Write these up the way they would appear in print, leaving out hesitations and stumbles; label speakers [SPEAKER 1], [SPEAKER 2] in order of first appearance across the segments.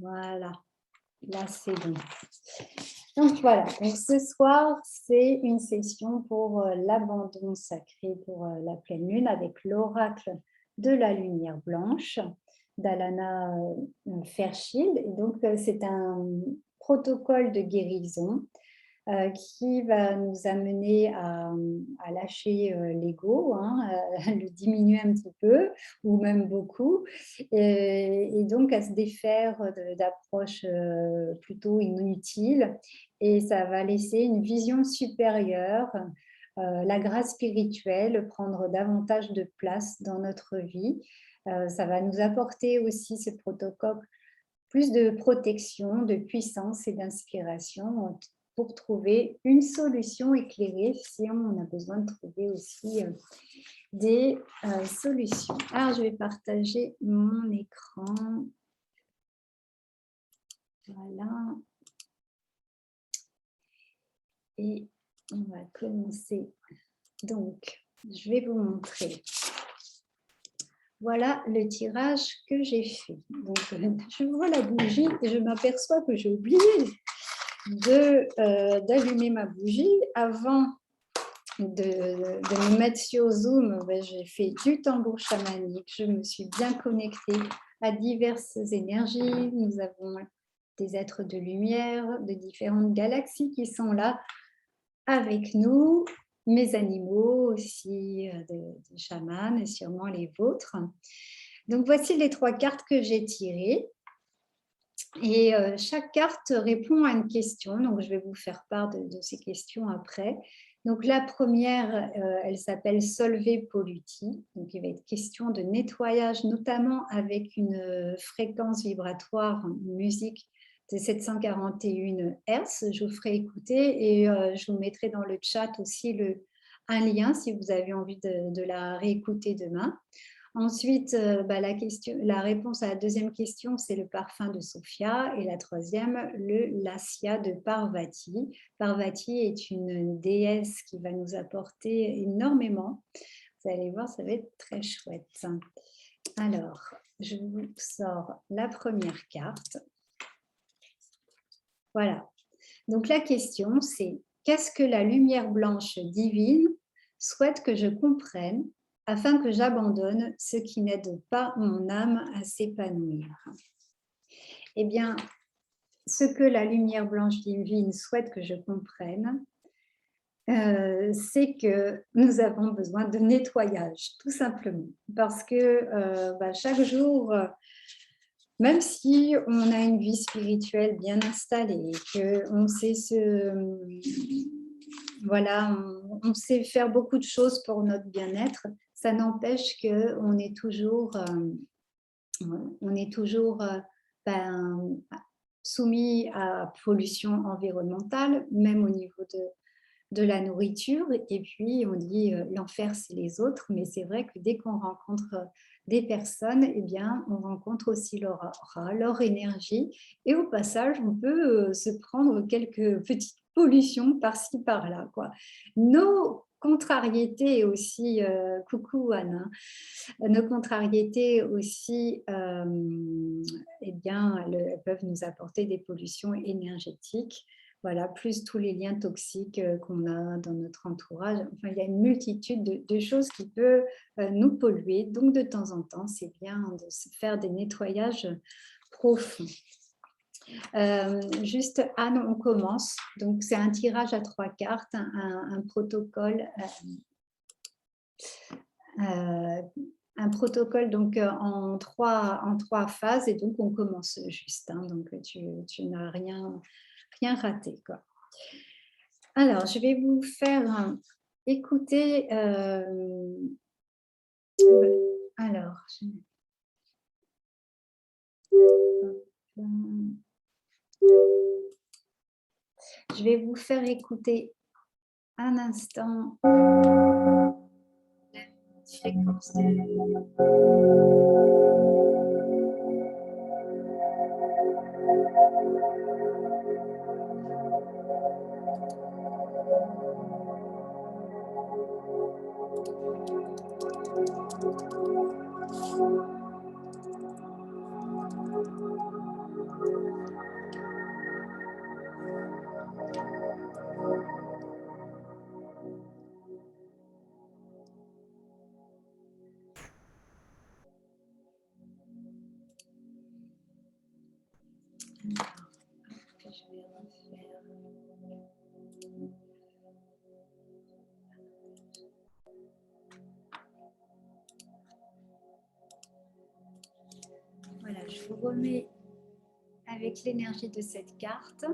[SPEAKER 1] Voilà, là c'est bon. Donc voilà, donc ce soir, c'est une session pour l'abandon sacré pour la pleine lune avec l'oracle de la lumière blanche d'Alana Fairchild. Et donc, c'est un protocole de guérison qui va nous amener à lâcher l'ego, hein, à le diminuer un petit peu ou même beaucoup, et donc à se défaire d'approches plutôt inutiles, et ça va laisser une vision supérieure, la grâce spirituelle prendre davantage de place dans notre vie. Ça va nous apporter aussi ce protocole plus de protection, de puissance et d'inspiration pour trouver une solution éclairée si on a besoin de trouver aussi des solutions. Alors, je vais partager mon écran. Voilà. Et on va commencer. Donc, je vais vous montrer. Voilà le tirage que j'ai fait. Donc, je vois la bougie et je m'aperçois que j'ai oublié d'allumer ma bougie. Avant de me mettre sur Zoom, j'ai fait du tambour chamanique. Je me suis bien connectée à diverses énergies. Nous avons des êtres de lumière, de différentes galaxies qui sont là avec nous, mes animaux aussi, des chamans et sûrement les vôtres. Donc voici les 3 cartes que j'ai tirées. Et chaque carte répond à une question, donc je vais vous faire part de ces questions après. Donc la première, elle s'appelle Solve Polluti, donc il va être question de nettoyage, notamment avec une fréquence vibratoire, une musique de 741 Hz. Je vous ferai écouter et je vous mettrai dans le chat aussi un lien si vous avez envie de la réécouter demain. Ensuite, la réponse à la deuxième question, c'est le parfum de Sophia, et la troisième, le Lassia de Parvati. Parvati est une déesse qui va nous apporter énormément. Vous allez voir, ça va être très chouette. Alors, je vous sors la première carte. Voilà. Donc la question, c'est: qu'est-ce que la lumière blanche divine souhaite que je comprenne afin que j'abandonne ce qui n'aide pas mon âme à s'épanouir? Eh bien, ce que la lumière blanche divine souhaite que je comprenne, c'est que nous avons besoin de nettoyage, tout simplement. Parce que chaque jour, même si on a une vie spirituelle bien installée, qu'on sait voilà, on sait faire beaucoup de choses pour notre bien-être, ça n'empêche qu'on est toujours, ben, soumis à pollution environnementale, même au niveau de la nourriture. Et puis, on dit l'enfer, c'est les autres, mais c'est vrai que dès qu'on rencontre des personnes, eh bien, on rencontre aussi leur aura, leur énergie. Et au passage, on peut se prendre quelques petites pollutions par-ci, par-là, quoi. Nos contrariétés aussi, coucou Anne, nos contrariétés aussi, eh bien, elles peuvent nous apporter des pollutions énergétiques. Voilà, plus tous les liens toxiques qu'on a dans notre entourage. Enfin, il y a une multitude de choses qui peuvent nous polluer. Donc, de temps en temps, c'est bien de se faire des nettoyages profonds. Juste, Anne, on commence. Donc, c'est un tirage à 3 cartes, un protocole. Un protocole donc en trois phases, et donc on commence juste, hein, donc tu n'as rien raté, quoi. Alors, je vais vous faire écouter. Alors, je vais vous faire écouter un instant la fréquence Voilà, je vous remets avec l'énergie de cette carte.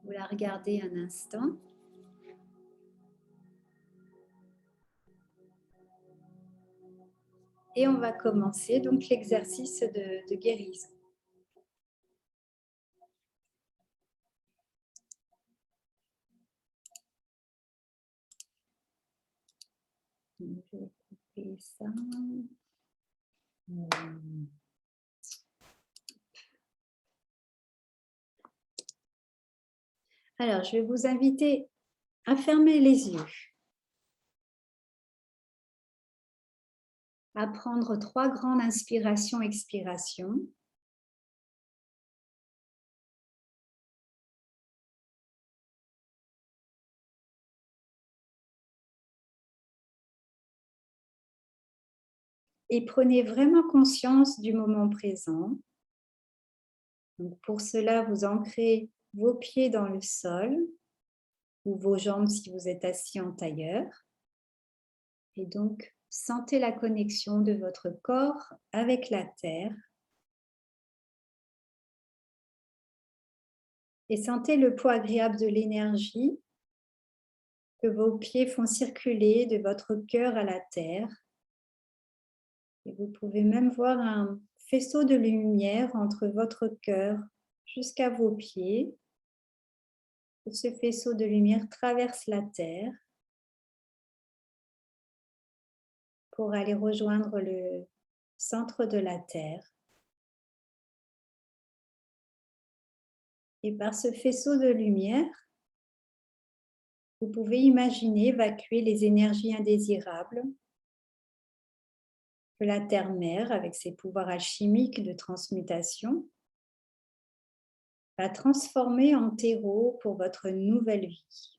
[SPEAKER 1] Vous la regardez un instant. Et on va commencer donc l'exercice de guérison. Je vais couper ça. Alors, je vais vous inviter à fermer les yeux, à prendre 3 grandes inspirations-expirations. Et prenez vraiment conscience du moment présent. Donc pour cela, vous ancrez vos pieds dans le sol ou vos jambes si vous êtes assis en tailleur. Et donc, sentez la connexion de votre corps avec la terre. Et sentez le poids agréable de l'énergie que vos pieds font circuler de votre cœur à la terre. Et vous pouvez même voir un faisceau de lumière entre votre cœur jusqu'à vos pieds. Et ce faisceau de lumière traverse la terre pour aller rejoindre le centre de la terre. Et par ce faisceau de lumière, vous pouvez imaginer évacuer les énergies indésirables que la terre-mère, avec ses pouvoirs alchimiques de transmutation, va transformer en terreau pour votre nouvelle vie.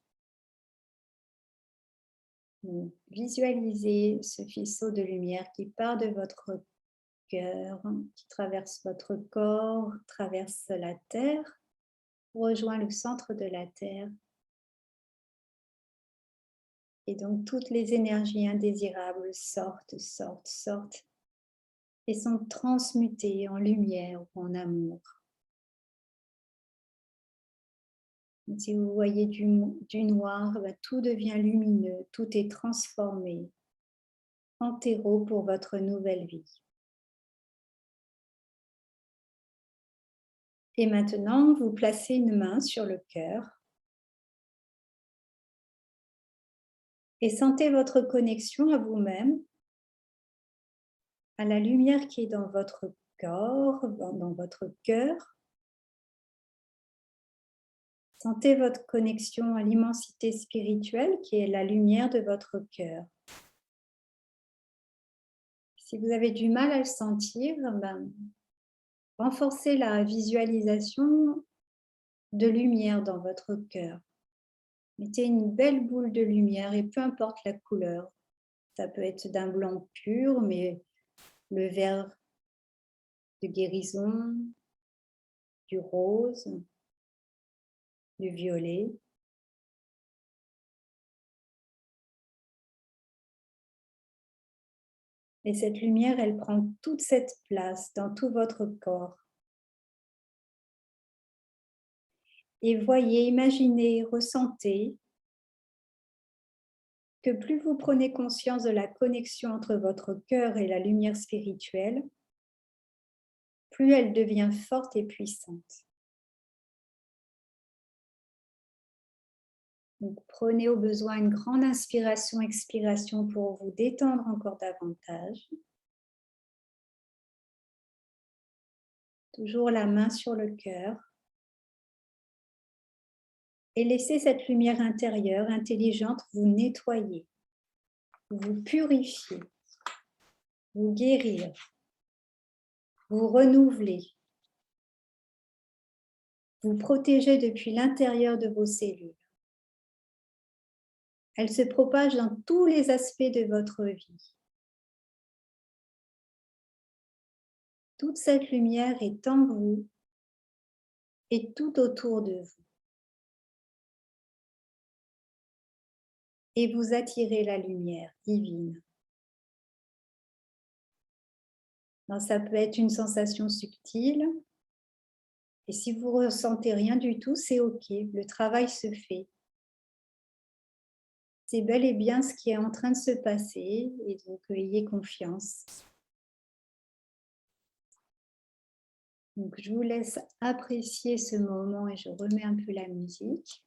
[SPEAKER 1] Donc, visualisez ce faisceau de lumière qui part de votre cœur, qui traverse votre corps, traverse la terre, rejoint le centre de la terre. Et donc, toutes les énergies indésirables sortent et sont transmutées en lumière ou en amour. Si vous voyez du noir, tout devient lumineux, tout est transformé en terreau pour votre nouvelle vie. Et maintenant, vous placez une main sur le cœur et sentez votre connexion à vous-même, à la lumière qui est dans votre corps, dans votre cœur. Sentez votre connexion à l'immensité spirituelle qui est la lumière de votre cœur. Si vous avez du mal à le sentir, renforcez la visualisation de lumière dans votre cœur. Mettez une belle boule de lumière et peu importe la couleur. Ça peut être d'un blanc pur, mais le vert de guérison, du rose, du violet. Et cette lumière, elle prend toute cette place dans tout votre corps. Et voyez, imaginez, ressentez que plus vous prenez conscience de la connexion entre votre cœur et la lumière spirituelle, plus elle devient forte et puissante. Donc, prenez au besoin une grande inspiration-expiration pour vous détendre encore davantage. Toujours la main sur le cœur. Et laissez cette lumière intérieure, intelligente, vous nettoyer, vous purifier, vous guérir, vous renouveler, vous protéger depuis l'intérieur de vos cellules. Elle se propage dans tous les aspects de votre vie. Toute cette lumière est en vous et tout autour de vous. Et vous attirez la lumière divine. Alors, ça peut être une sensation subtile. Et si vous ne ressentez rien du tout, c'est OK. Le travail se fait. C'est bel et bien ce qui est en train de se passer. Et donc, ayez confiance. Donc, je vous laisse apprécier ce moment et je remets un peu la musique.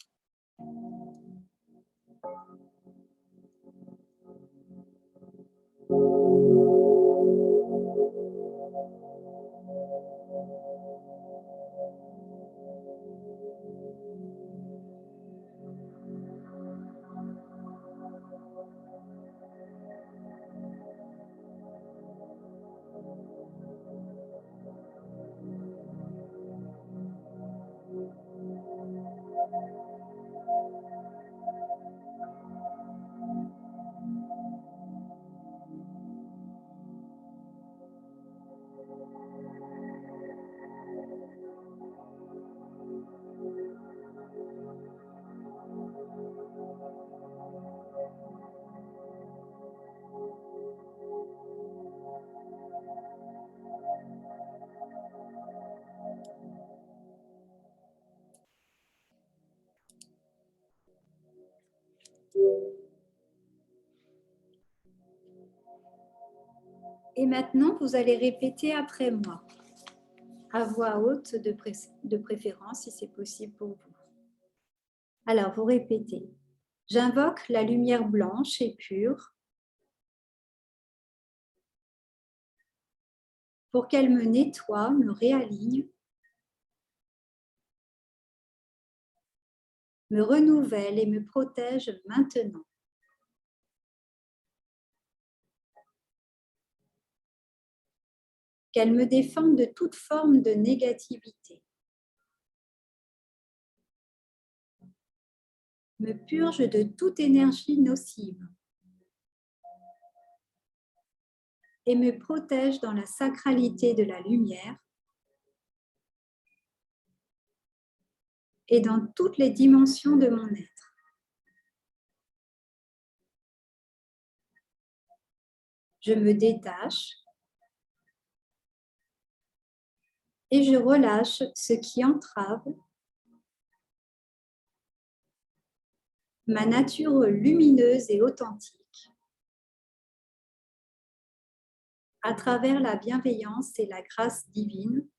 [SPEAKER 1] Et maintenant, vous allez répéter après moi, à voix haute de préférence, si c'est possible pour vous. Alors, vous répétez. J'invoque la lumière blanche et pure pour qu'elle me nettoie, me réaligne, me renouvelle et me protège maintenant. Qu'elle me défende de toute forme de négativité. Me purge de toute énergie nocive. Et me protège dans la sacralité de la lumière et dans toutes les dimensions de mon être. Je me détache et je relâche ce qui entrave ma nature lumineuse et authentique à travers la bienveillance et la grâce divine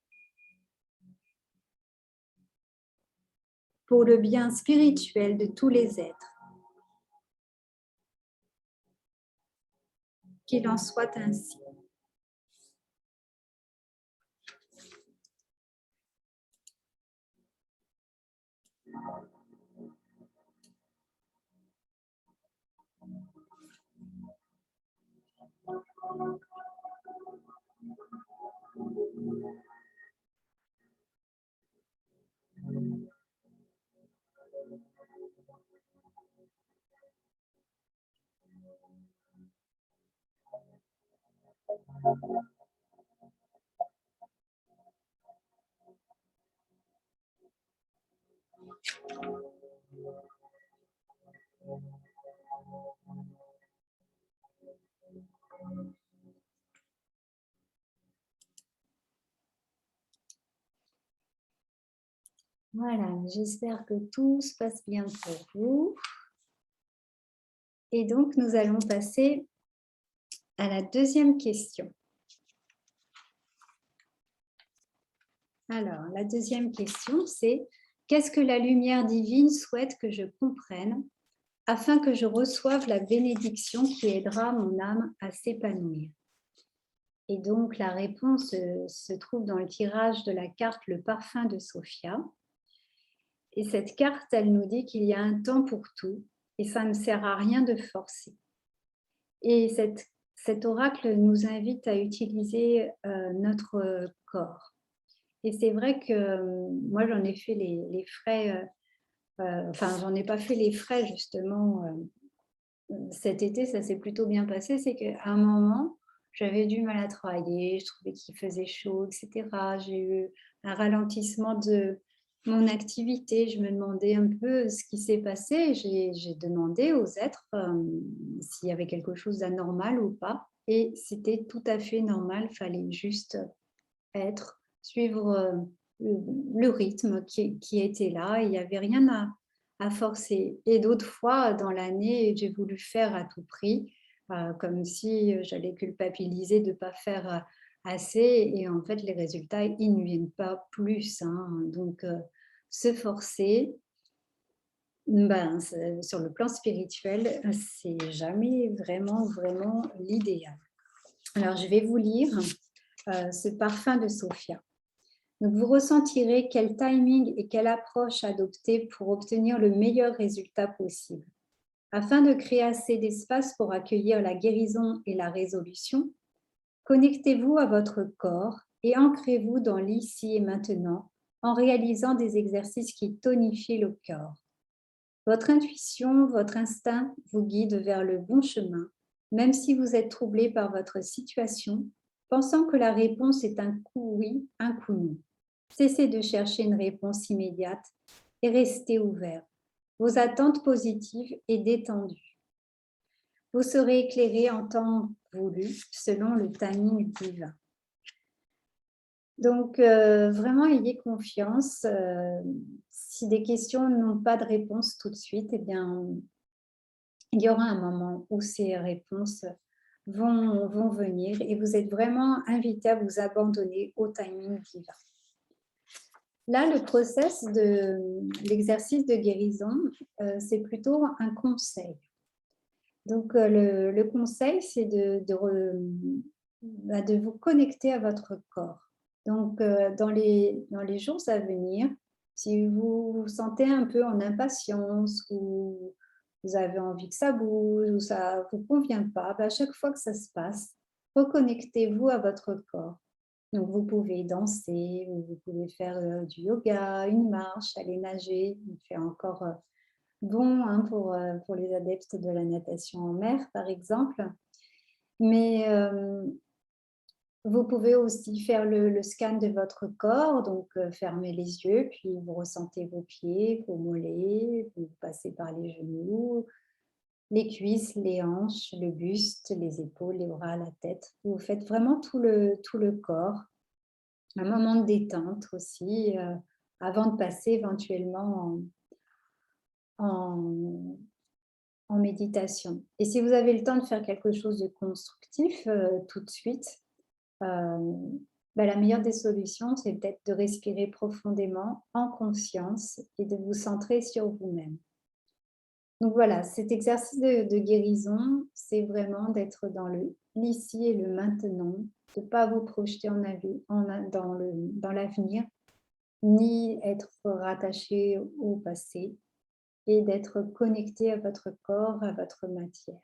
[SPEAKER 1] pour le bien spirituel de tous les êtres. Qu'il en soit ainsi. Voilà, j'espère que tout se passe bien pour vous. Et donc, nous allons passer à la deuxième question. Alors, la deuxième question, c'est qu'est-ce que la lumière divine souhaite que je comprenne afin que je reçoive la bénédiction qui aidera mon âme à s'épanouir? Et donc, la réponse se trouve dans le tirage de la carte Le Parfum de Sophia. Et cette carte, elle nous dit qu'il y a un temps pour tout et ça ne sert à rien de forcer. Et cet oracle nous invite à utiliser notre corps. Et c'est vrai que moi, j'en ai fait les frais, enfin, j'en ai pas fait les frais justement cet été, ça s'est plutôt bien passé. C'est qu'à un moment, j'avais du mal à travailler, je trouvais qu'il faisait chaud, etc. J'ai eu un ralentissement de mon activité. Je me demandais un peu ce qui s'est passé. J'ai demandé aux êtres s'il y avait quelque chose d'anormal ou pas. et c'était tout à fait normal, il fallait juste suivre le rythme qui était là, il n'y avait rien à forcer. Et d'autres fois, dans l'année, j'ai voulu faire à tout prix, comme si j'allais culpabiliser de ne pas faire assez. Et en fait, les résultats, ils ne viennent pas plus, hein. Donc, se forcer, ben, sur le plan spirituel, c'est jamais vraiment, vraiment l'idéal. Alors, je vais vous lire ce parfum de Sophia. Donc, vous ressentirez quel timing et quelle approche adopter pour obtenir le meilleur résultat possible. Afin de créer assez d'espace pour accueillir la guérison et la résolution, connectez-vous à votre corps et ancrez-vous dans l'ici et maintenant en réalisant des exercices qui tonifient le corps. Votre intuition, votre instinct vous guide vers le bon chemin, même si vous êtes troublé par votre situation, pensant que la réponse est un coup oui, un coup non. Cessez de chercher une réponse immédiate et restez ouvert. Vos attentes positives et détendues. Vous serez éclairé en temps voulu selon le timing divin. Donc, vraiment, ayez confiance. Si des questions n'ont pas de réponse tout de suite, eh bien, il y aura un moment où ces réponses vont venir et vous êtes vraiment invité à vous abandonner au timing divin. Là, le process de l'exercice de guérison, c'est plutôt un conseil. Donc, le conseil, c'est de vous connecter à votre corps. Donc, dans les jours à venir, si vous vous sentez un peu en impatience ou vous avez envie que ça bouge ou ça ne vous convient pas, à chaque fois que ça se passe, reconnectez-vous à votre corps. Donc, vous pouvez danser, vous pouvez faire du yoga, une marche, aller nager. Il fait encore bon hein, pour les adeptes de la natation en mer, par exemple. Mais vous pouvez aussi faire le scan de votre corps, donc fermez les yeux, puis vous ressentez vos pieds, vos mollets, vous passez par les genoux, les cuisses, les hanches, le buste, les épaules, les bras, la tête. Vous faites vraiment tout le corps. Un moment de détente aussi, avant de passer éventuellement en, en méditation. Et si vous avez le temps de faire quelque chose de constructif tout de suite, la meilleure des solutions, c'est peut-être de respirer profondément en conscience et de vous centrer sur vous-même. Donc voilà, cet exercice de guérison, c'est vraiment d'être dans l'ici et le maintenant, de ne pas vous projeter dans l'avenir, ni être rattaché au passé, et d'être connecté à votre corps, à votre matière.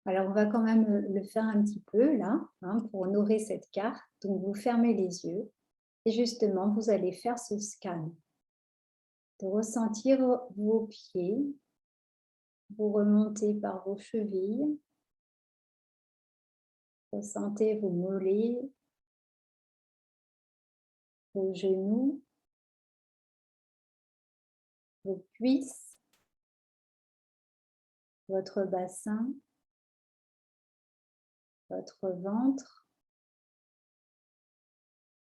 [SPEAKER 1] Alors, on va quand même le faire un petit peu là, hein, pour honorer cette carte. Donc, vous fermez les yeux et justement, vous allez faire ce scan, de ressentir vos pieds, vous remontez par vos chevilles, ressentez vos mollets, vos genoux, vos cuisses, votre bassin, votre ventre,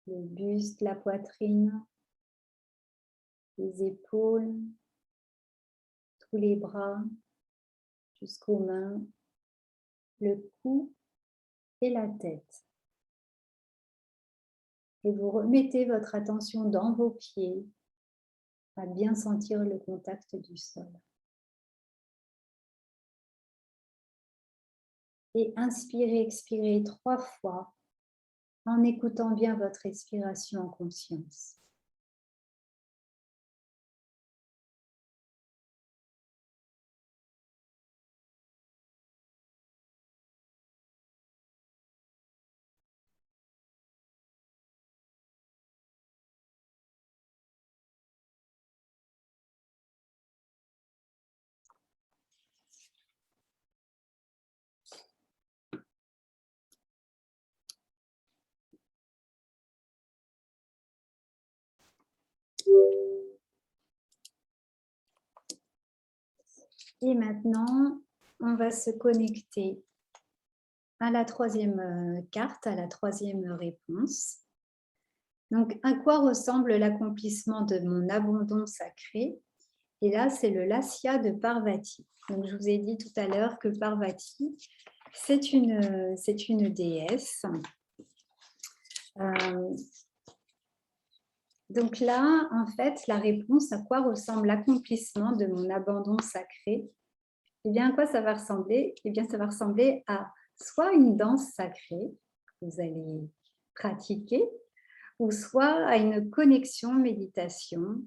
[SPEAKER 1] le buste, la poitrine, les épaules, tous les bras jusqu'aux mains, le cou et la tête. Et vous remettez votre attention dans vos pieds, à bien sentir le contact du sol. Et inspirez, expirez 3 fois en écoutant bien votre respiration en conscience. Et maintenant, on va se connecter à la troisième carte, à la troisième réponse. Donc, à quoi ressemble l'accomplissement de mon abandon sacré? Et là, c'est le Lasya de Parvati. Donc, je vous ai dit tout à l'heure que Parvati, c'est une déesse. Donc là, en fait, la réponse à quoi ressemble l'accomplissement de mon abandon sacré? Eh bien, à quoi ça va ressembler? Eh bien, ça va ressembler à soit une danse sacrée que vous allez pratiquer, ou soit à une connexion méditation,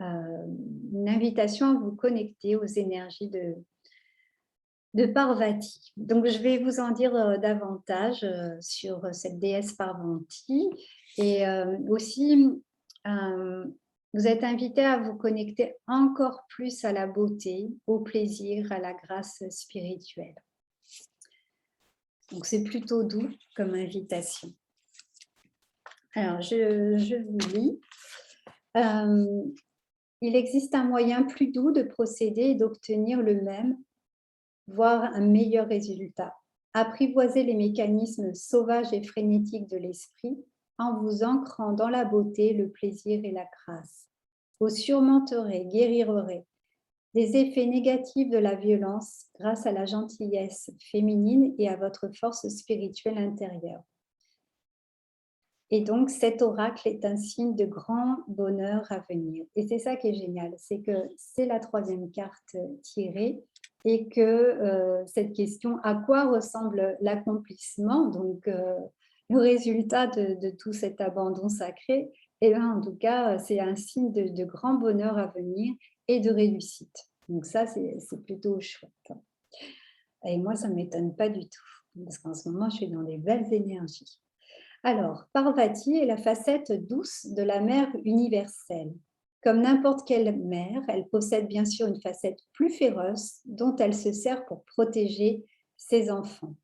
[SPEAKER 1] une invitation à vous connecter aux énergies de Parvati. Donc, je vais vous en dire davantage sur cette déesse Parvati. Et aussi, vous êtes invité à vous connecter encore plus à la beauté, au plaisir, à la grâce spirituelle. Donc, c'est plutôt doux comme invitation. Alors, je vous lis. Il existe un moyen plus doux de procéder et d'obtenir le même, voire un meilleur résultat. Apprivoisez les mécanismes sauvages et frénétiques de l'esprit en vous ancrant dans la beauté, le plaisir et la grâce. Vous surmonterez, guérirez des effets négatifs de la violence grâce à la gentillesse féminine et à votre force spirituelle intérieure. Et donc, cet oracle est un signe de grand bonheur à venir. Et c'est ça qui est génial, c'est que c'est la troisième carte tirée et que cette question, à quoi ressemble l'accomplissement, donc le résultat de tout cet abandon sacré, et bien, en tout cas, c'est un signe de grand bonheur à venir et de réussite. Donc ça, c'est plutôt chouette. Et moi, ça ne m'étonne pas du tout, parce qu'en ce moment, je suis dans des belles énergies. Alors, Parvati est la facette douce de la mère universelle. Comme n'importe quelle mère, elle possède bien sûr une facette plus féroce dont elle se sert pour protéger ses enfants.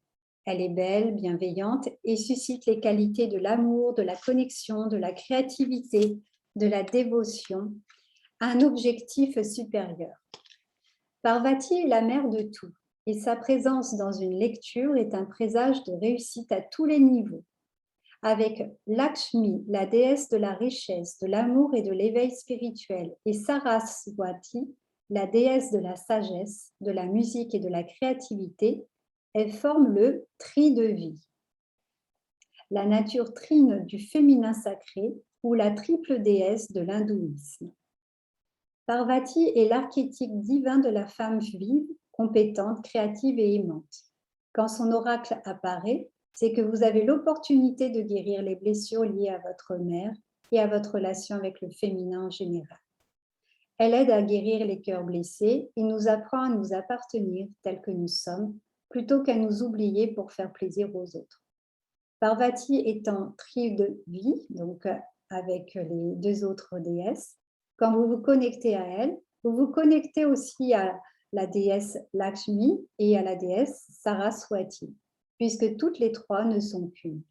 [SPEAKER 1] Elle est belle, bienveillante et suscite les qualités de l'amour, de la connexion, de la créativité, de la dévotion, à un objectif supérieur. Parvati est la mère de tout et sa présence dans une lecture est un présage de réussite à tous les niveaux. Avec Lakshmi, la déesse de la richesse, de l'amour et de l'éveil spirituel, et Saraswati, la déesse de la sagesse, de la musique et de la créativité, elles forment le tri de vie. La nature trine du féminin sacré ou la triple déesse de l'hindouisme. Parvati est l'archétype divin de la femme vive, compétente, créative et aimante. Quand son oracle apparaît, c'est que vous avez l'opportunité de guérir les blessures liées à votre mère et à votre relation avec le féminin en général. Elle aide à guérir les cœurs blessés et nous apprend à nous appartenir tels que nous sommes, plutôt qu'à nous oublier pour faire plaisir aux autres. Parvati étant tri de vie, donc avec les deux autres déesses, quand vous vous connectez à elle, vous vous connectez aussi à la déesse Lakshmi et à la déesse Saraswati, puisque toutes les trois ne sont qu'une.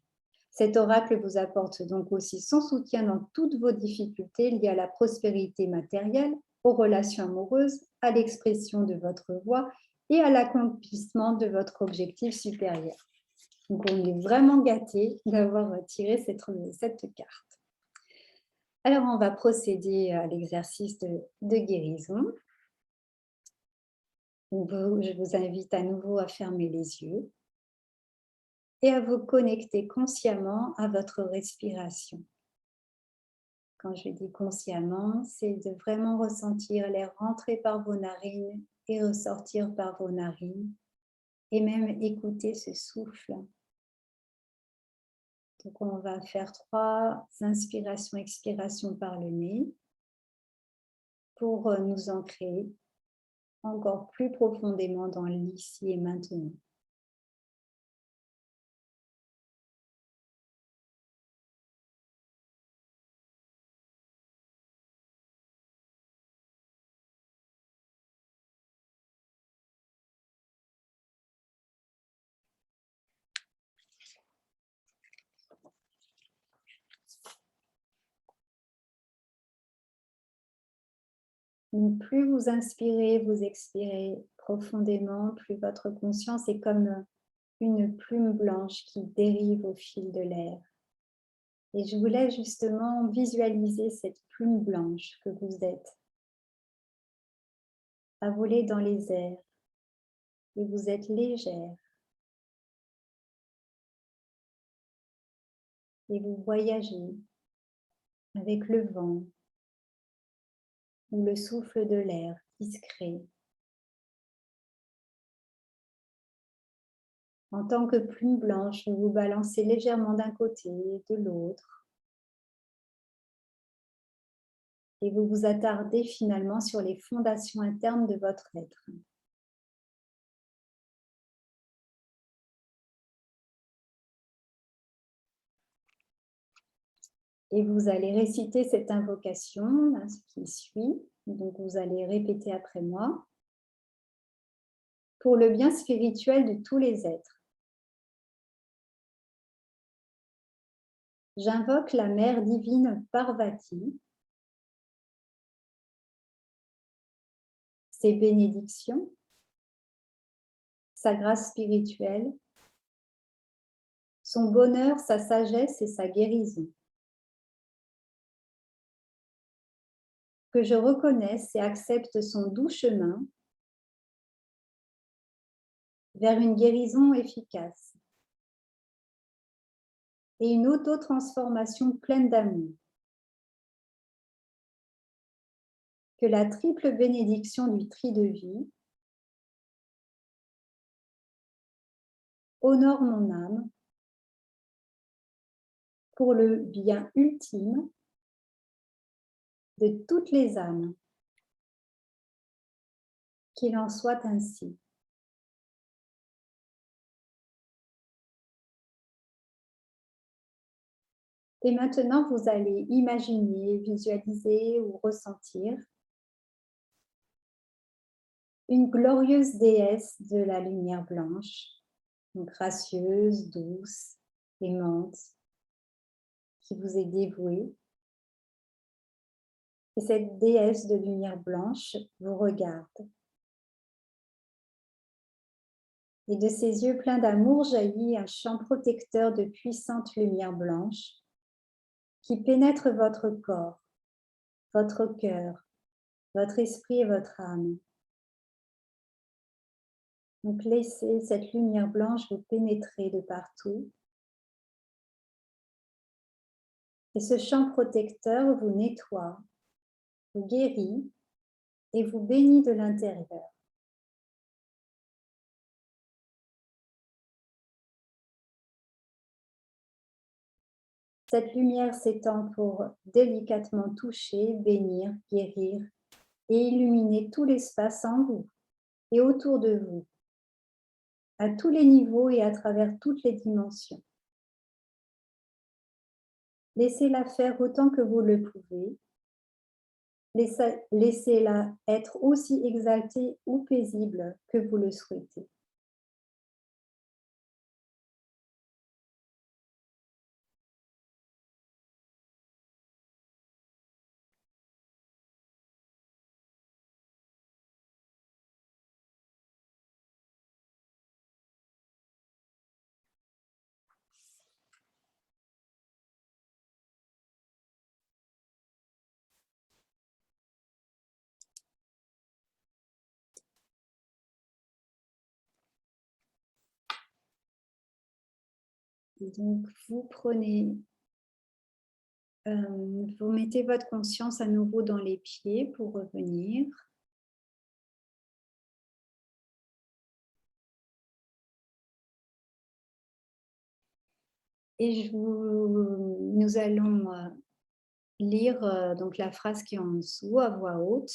[SPEAKER 1] Cet oracle vous apporte donc aussi son soutien dans toutes vos difficultés liées à la prospérité matérielle, aux relations amoureuses, à l'expression de votre voix et à l'accomplissement de votre objectif supérieur. Donc, on est vraiment gâtés d'avoir tiré cette carte. Alors, on va procéder à l'exercice de guérison. Je vous invite à nouveau à fermer les yeux et à vous connecter consciemment à votre respiration. Quand je dis consciemment, c'est de vraiment ressentir l'air rentrer par vos narines et ressortir par vos narines, et même écouter ce souffle. Donc, on va faire 3 inspirations, expirations par le nez pour nous ancrer encore plus profondément dans l'ici et maintenant. Donc, plus vous inspirez, vous expirez profondément, plus votre conscience est comme une plume blanche qui dérive au fil de l'air. Et je vous laisse justement visualiser cette plume blanche que vous êtes, à voler dans les airs. Et vous êtes légère. Et vous voyagez avec le vent ou le souffle de l'air discret. En tant que plume blanche, vous vous balancez légèrement d'un côté et de l'autre. Et vous vous attardez finalement sur les fondations internes de votre être. Et vous allez réciter cette invocation, là, ce qui suit. Donc vous allez répéter après moi. Pour le bien spirituel de tous les êtres. J'invoque la Mère divine Parvati, ses bénédictions, sa grâce spirituelle, son bonheur, sa sagesse et sa guérison. Que je reconnaisse et accepte son doux chemin vers une guérison efficace et une auto-transformation pleine d'amour. Que la triple bénédiction du tri de vie honore mon âme pour le bien ultime de toutes les âmes. Qu'il en soit ainsi. Et maintenant, vous allez imaginer, visualiser ou ressentir une glorieuse déesse de la lumière blanche, gracieuse, douce, aimante, qui vous est dévouée. Et cette déesse de lumière blanche vous regarde. Et de ses yeux pleins d'amour jaillit un champ protecteur de puissante lumière blanche qui pénètre votre corps, votre cœur, votre esprit et votre âme. Donc laissez cette lumière blanche vous pénétrer de partout. Et ce champ protecteur vous nettoie, vous guérit et vous bénit de l'intérieur. Cette lumière s'étend pour délicatement toucher, bénir, guérir et illuminer tout l'espace en vous et autour de vous, à tous les niveaux et à travers toutes les dimensions. Laissez-la faire autant que vous le pouvez. Laissez-la être aussi exaltée ou paisible que vous le souhaitez. Et donc, vous mettez votre conscience à nouveau dans les pieds pour revenir. Et nous allons lire donc la phrase qui est en dessous à voix haute.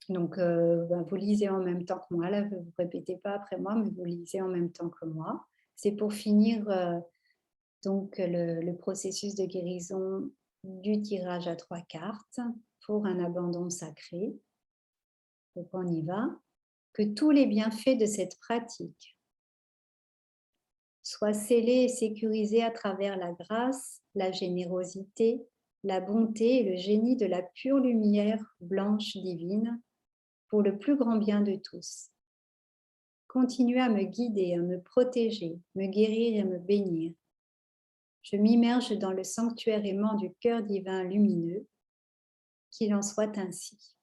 [SPEAKER 1] Donc, vous lisez en même temps que moi. Là, vous ne répétez pas après moi, mais vous lisez en même temps que moi. C'est pour finir donc le processus de guérison du tirage à 3 cartes pour un abandon sacré. Donc, on y va. Que tous les bienfaits de cette pratique soient scellés et sécurisés à travers la grâce, la générosité, la bonté et le génie de la pure lumière blanche divine pour le plus grand bien de tous. continuez à me guider, à me protéger, me guérir et me bénir. Je m'immerge dans le sanctuaire aimant du cœur divin lumineux, qu'il en soit ainsi.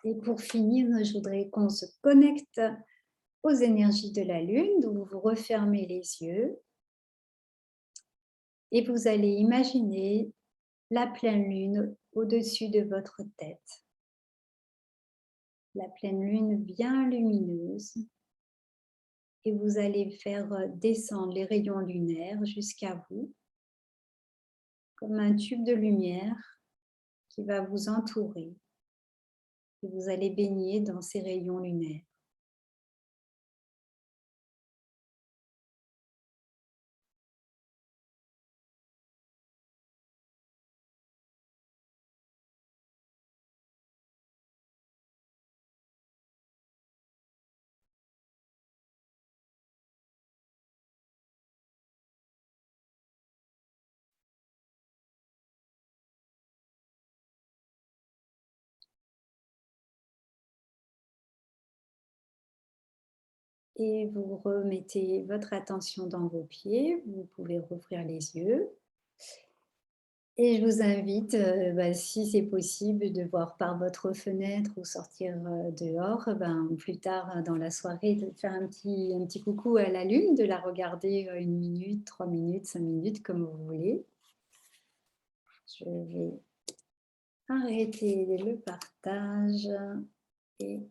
[SPEAKER 1] Et pour finir, je voudrais qu'on se connecte aux énergies de la Lune, donc vous refermez les yeux et vous allez imaginer la pleine Lune au-dessus de votre tête. La pleine Lune bien lumineuse et vous allez faire descendre les rayons lunaires jusqu'à vous comme un tube de lumière qui va vous entourer et vous allez baigner dans ces rayons lunaires. Et vous remettez votre attention dans vos pieds, vous pouvez rouvrir les yeux. Et je vous invite, si c'est possible, de voir par votre fenêtre ou sortir dehors, plus tard dans la soirée, de faire un petit coucou à la lune, de la regarder 1 minute, 3 minutes, 5 minutes, comme vous voulez. Je vais arrêter le partage et